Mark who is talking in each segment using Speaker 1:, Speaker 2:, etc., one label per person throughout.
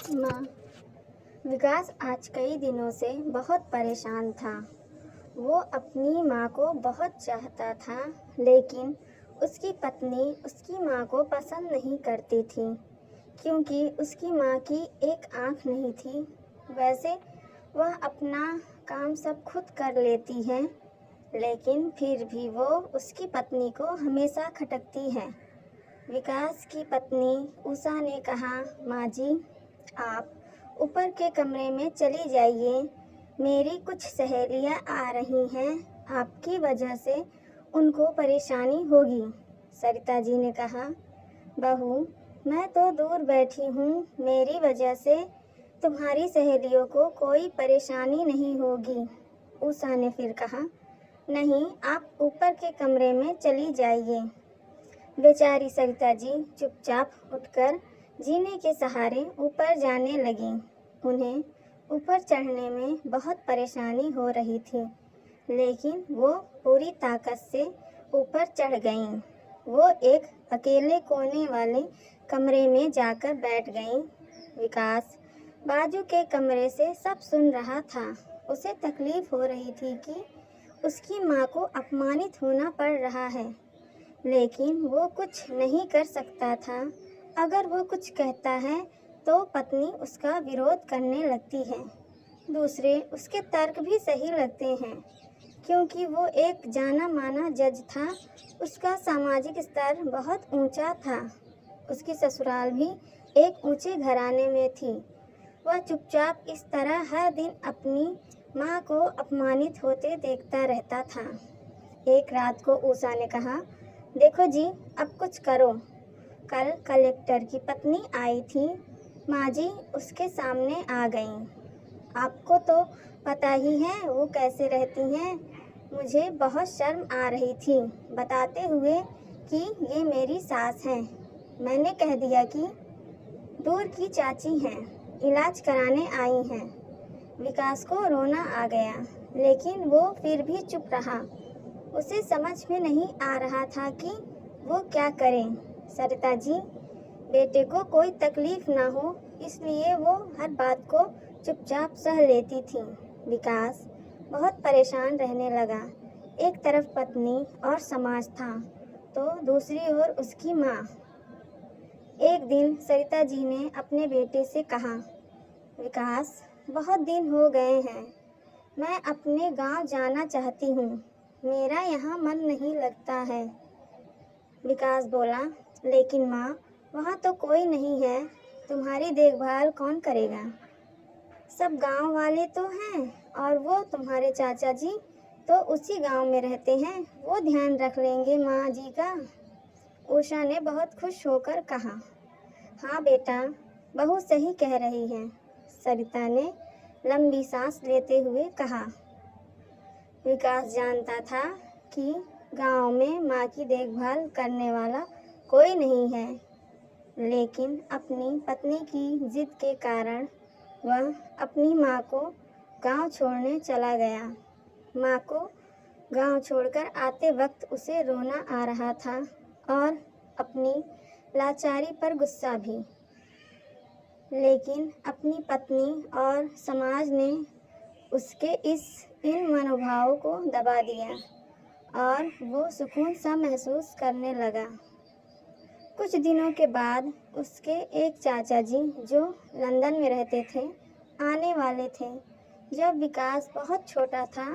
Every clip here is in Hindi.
Speaker 1: माँ। विकास आज कई दिनों से बहुत परेशान था। वो अपनी माँ को बहुत चाहता था, लेकिन उसकी पत्नी उसकी माँ को पसंद नहीं करती थी, क्योंकि उसकी माँ की एक आँख नहीं थी। वैसे वह अपना काम सब खुद कर लेती है, लेकिन फिर भी वो उसकी पत्नी को हमेशा खटकती है। विकास की पत्नी उषा ने कहा, माँ जी, आप ऊपर के कमरे में चली जाइए। मेरी कुछ सहेलियाँ आ रही हैं, आपकी वजह से उनको परेशानी होगी। सरिता जी ने कहा, बहू, मैं तो दूर बैठी हूँ, मेरी वजह से तुम्हारी सहेलियों को कोई परेशानी नहीं होगी। उषा ने फिर कहा, नहीं, आप ऊपर के कमरे में चली जाइए। बेचारी सरिता जी चुपचाप उठकर जीने के सहारे ऊपर जाने लगी। उन्हें ऊपर चढ़ने में बहुत परेशानी हो रही थी, लेकिन वो पूरी ताकत से ऊपर चढ़ गईं। वो एक अकेले कोने वाले कमरे में जाकर बैठ गईं। विकास बाजू के कमरे से सब सुन रहा था। उसे तकलीफ हो रही थी कि उसकी माँ को अपमानित होना पड़ रहा है, लेकिन वो कुछ नहीं कर सकता था। अगर वो कुछ कहता है तो पत्नी उसका विरोध करने लगती है। दूसरे उसके तर्क भी सही लगते हैं, क्योंकि वो एक जाना माना जज था। उसका सामाजिक स्तर बहुत ऊंचा था। उसकी ससुराल भी एक ऊंचे घराने में थी। वह चुपचाप इस तरह हर दिन अपनी माँ को अपमानित होते देखता रहता था। एक रात को उषा ने कहा, देखो जी, अब कुछ करो। कल कलेक्टर की पत्नी आई थी, माँ जी उसके सामने आ गईं। आपको तो पता ही है वो कैसे रहती हैं। मुझे बहुत शर्म आ रही थी बताते हुए कि ये मेरी सास हैं। मैंने कह दिया कि दूर की चाची हैं, इलाज कराने आई हैं। विकास को रोना आ गया, लेकिन वो फिर भी चुप रहा। उसे समझ में नहीं आ रहा था कि वो क्या करे। सरिता जी, बेटे को कोई तकलीफ ना हो, इसलिए वो हर बात को चुपचाप सह लेती थी। विकास बहुत परेशान रहने लगा। एक तरफ पत्नी और समाज था, तो दूसरी ओर उसकी माँ। एक दिन सरिता जी ने अपने बेटे से कहा, विकास, बहुत दिन हो गए हैं, मैं अपने गांव जाना चाहती हूँ। मेरा यहाँ मन नहीं लगता है। विकास बोला, लेकिन माँ, वहाँ तो कोई नहीं है, तुम्हारी देखभाल कौन करेगा? सब गांव वाले तो हैं, और वो तुम्हारे चाचा जी तो उसी गांव में रहते हैं, वो ध्यान रख लेंगे माँ जी का। उषा ने बहुत खुश होकर कहा, हाँ बेटा, बहू सही कह रही है। सरिता ने लंबी सांस लेते हुए कहा। विकास जानता था कि गांव में माँ की देखभाल करने वाला कोई नहीं है, लेकिन अपनी पत्नी की जिद के कारण वह अपनी माँ को गांव छोड़ने चला गया। माँ को गांव छोड़कर आते वक्त उसे रोना आ रहा था और अपनी लाचारी पर गुस्सा भी, लेकिन अपनी पत्नी और समाज ने उसके इन मनोभावों को दबा दिया और वो सुकून सा महसूस करने लगा। कुछ दिनों के बाद उसके एक चाचा जी, जो लंदन में रहते थे, आने वाले थे। जब विकास बहुत छोटा था,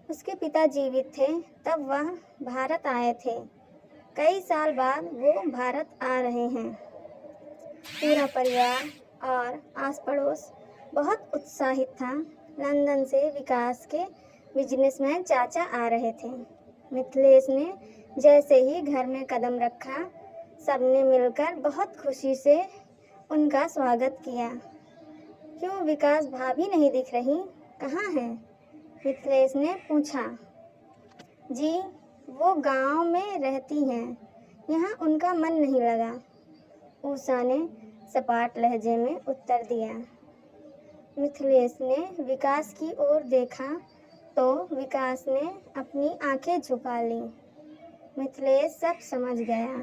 Speaker 1: उसके पिता जीवित थे, तब वह भारत आए थे। कई साल बाद वो भारत आ रहे हैं। पूरा परिवार और आस पड़ोस बहुत उत्साहित था। लंदन से विकास के बिजनेसमैन चाचा आ रहे थे। मिथिलेश ने जैसे ही घर में कदम रखा, सबने मिलकर बहुत खुशी से उनका स्वागत किया। क्यों विकास भाभी नहीं दिख रही, कहाँ हैं? मिथिलेश ने पूछा। जी, वो गांव में रहती हैं, यहाँ उनका मन नहीं लगा, उषा ने सपाट लहजे में उत्तर दिया। मिथिलेश ने विकास की ओर देखा तो विकास ने अपनी आंखें झुका ली। मिथिलेश सब समझ गया।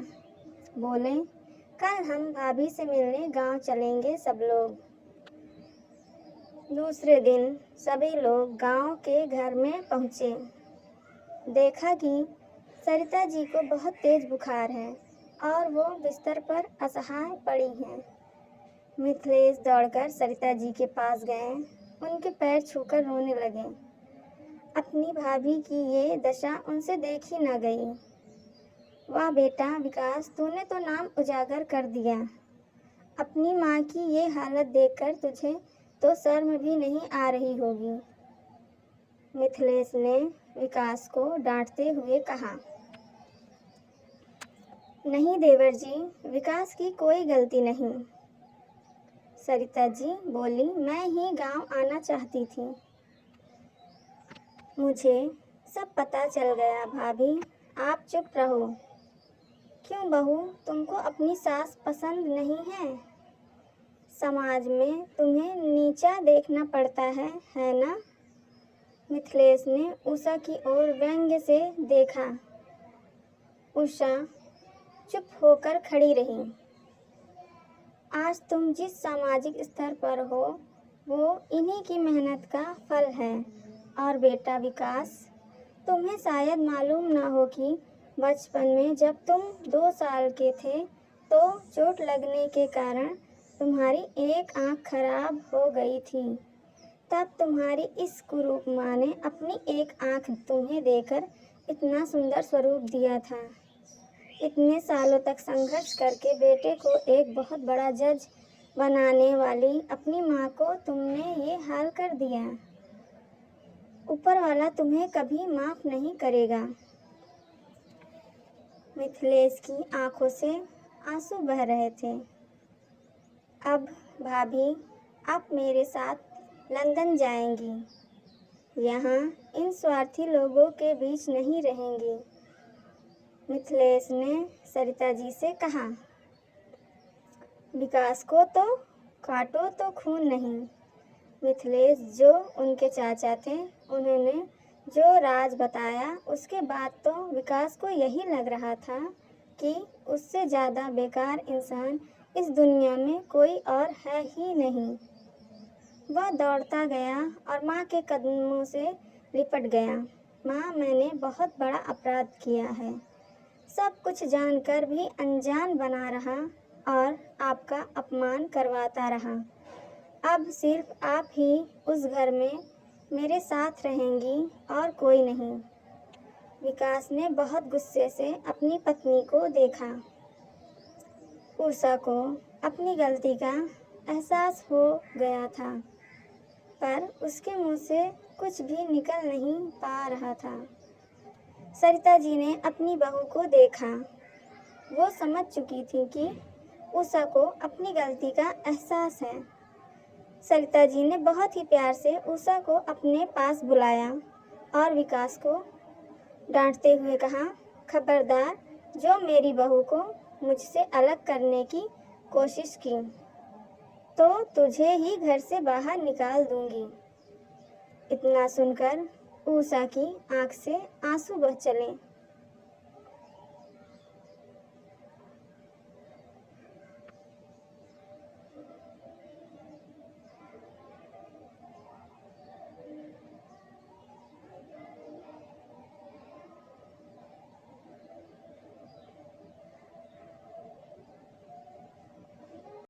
Speaker 1: बोले, कल हम भाभी से मिलने गांव चलेंगे सब लोग। दूसरे दिन सभी लोग गांव के घर में पहुंचे। देखा कि सरिता जी को बहुत तेज बुखार है और वो बिस्तर पर असहाय पड़ी हैं। मिथिलेश दौड़कर सरिता जी के पास गए, उनके पैर छूकर रोने लगे। अपनी भाभी की ये दशा उनसे देखी न गई। वाह बेटा विकास, तूने तो नाम उजागर कर दिया। अपनी माँ की ये हालत देखकर तुझे तो शर्म भी नहीं आ रही होगी। मिथिलेश ने विकास को डांटते हुए कहा। नहीं देवर जी, विकास की कोई गलती नहीं। सरिता जी बोली, मैं ही गांव आना चाहती थी। मुझे सब पता चल गया भाभी, आप चुप रहो। क्यों बहू, तुमको अपनी सास पसंद नहीं है? समाज में तुम्हें नीचा देखना पड़ता है ना? मिथिलेश ने उषा की ओर व्यंग्य से देखा। उषा चुप होकर खड़ी रही। आज तुम जिस सामाजिक स्तर पर हो वो इन्हीं की मेहनत का फल है। और बेटा विकास, तुम्हें शायद मालूम ना हो कि बचपन में जब तुम 2 साल के थे तो चोट लगने के कारण तुम्हारी एक आंख खराब हो गई थी। तब तुम्हारी इस कुरूप माँ ने अपनी एक आंख तुम्हें देकर इतना सुंदर स्वरूप दिया था। इतने सालों तक संघर्ष करके बेटे को एक बहुत बड़ा जज बनाने वाली अपनी माँ को तुमने ये हाल कर दिया। ऊपर वाला तुम्हें कभी माफ नहीं करेगा। मिथिलेश की आंखों से आंसू बह रहे थे। अब भाभी, आप मेरे साथ लंदन जाएंगी। यहाँ इन स्वार्थी लोगों के बीच नहीं रहेंगी। मिथिलेश ने सरिता जी से कहा। विकास को तो काटो तो खून नहीं। मिथिलेश जो उनके चाचा थे, उन्होंने जो राज बताया उसके बाद तो विकास को यही लग रहा था कि उससे ज़्यादा बेकार इंसान इस दुनिया में कोई और है ही नहीं। वह दौड़ता गया और माँ के कदमों से लिपट गया। माँ, मैंने बहुत बड़ा अपराध किया है। सब कुछ जानकर भी अनजान बना रहा और आपका अपमान करवाता रहा। अब सिर्फ आप ही उस घर में मेरे साथ रहेंगी और कोई नहीं। विकास ने बहुत गुस्से से अपनी पत्नी को देखा। उषा को अपनी गलती का एहसास हो गया था, पर उसके मुंह से कुछ भी निकल नहीं पा रहा था। सरिता जी ने अपनी बहू को देखा। वो समझ चुकी थी कि उषा को अपनी गलती का एहसास है। सरिता जी ने बहुत ही प्यार से उषा को अपने पास बुलाया और विकास को डांटते हुए कहा, खबरदार, जो मेरी बहू को मुझसे अलग करने की कोशिश की तो तुझे ही घर से बाहर निकाल दूंगी। इतना सुनकर उषा की आंख से आंसू बह चले।